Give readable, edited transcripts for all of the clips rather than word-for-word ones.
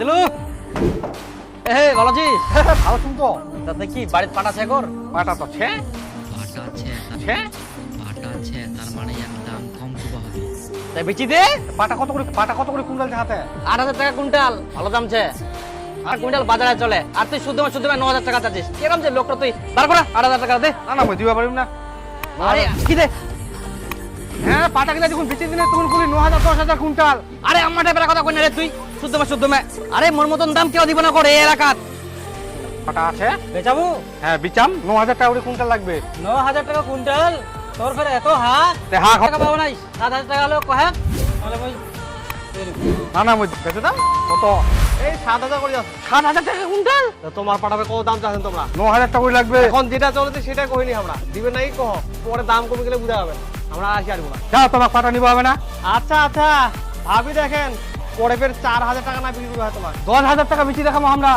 দিলু এ ভালো আছিস? ভালো শুনতো তাতে কি বাড়িতে পাটা আছে কর? পাটা তো ছে পাটা আছে ছে পাটা আছে তার মানে একদম কম কুবা হবে। তাই বেচি দে। পাটা কত করে কুইন্টাল হাতে? 8,000 টাকা কুইন্টাল, ভালো দামছে। আর কুইন্টাল বাজারে চলে, আর তুই শুদ্ধ 9,000 টাকা চাচ্ছিস। কিরকম যে লোকটা তুই বার করা 8,000 টাকা দে। না না মই দিবা পারিম না। আরে কি দে? হ্যাঁ পাটা কিনা যখন বেচে দিনে তখন কুলি 9,000 10,000 কুইন্টাল। আরে আমার টাইপের কথা কই না রে তুই। শুদ্ধ মে। আরে মোর মতন দাম কেউ দিব না করে এই এলাকাত। পাটা আছে? বেচাবো? হ্যাঁ বিচাম 9,000 টাকা করে কুইন্টাল লাগবে। 9,000 টাকা কুইন্টাল? তোর ফের এত হাত? তে হ্যাঁ টাকা পাবো নাই। 7,000 টাকা হলো কহে। তাহলে মই না না মই বেচে দাম কত? এই 7,000 করে যাচ্ছে। 7,000 টাকা কুইন্টাল? তো তোমার পাঠাবে কত দাম চাচ্ছেন তোমরা? 9,000 টাকা করে লাগবে। এখন যেটা চলেছে সেটা কইনি আমরা, দিবেন নাই কহ, পরে দাম কমে গেলে বুঝা যাবে। আমরা আসি আর না। যাও তোমার পাটা নিবা হবে না? আচ্ছা আচ্ছা, ভাবি দেখেন পরে ফের 4,000 টাকা না বিক্রি করবে তোমার। 10,000 টাকা বেশি দেখাবো আমরা।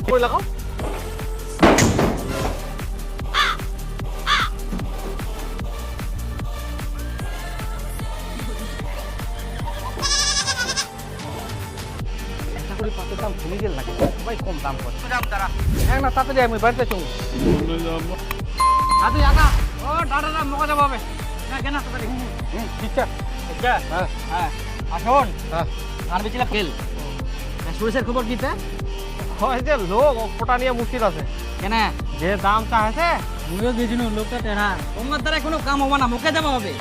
কই লাগাও? একটা করে পাটের দাম কমে গেল নাকি? সবাই কম দাম করে। দাম দাঁড়া। হ্যাঁ না তাতে যাই আমি বাড়িতে চুম। আদি আগা। ও দাদা মগা যাব হবে। না কেন তাড়াতাড়ি। ইচ্ছা। আচ্ছা। হ্যাঁ হ্যাঁ। আসুন। হ্যাঁ আর বেচিলা ফেল। সুরেশের খবর দিতে? হয় যে লোক ওটা নিয়ে মুশকিল আছে। কেন? যে দাম চাইছে মুইও দিছিনু লোকটা টেরা। তোমার দ্বারা কোনো কাম হবে না, মুখে যাব হবে।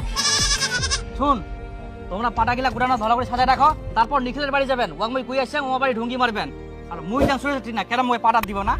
শুন, তোমরা পাটাগিলা গুড়ানো ভালো করে সাজায় রাখো, তারপর নিখিলের বাড়ি যাবেন। ওয়াং মই কুই আসছেন, ও বাড়ি ঢুঙ্গি মারবেন। আর মুই যান সুরেশ ঠিক না, কেন মই পাটা দিব না?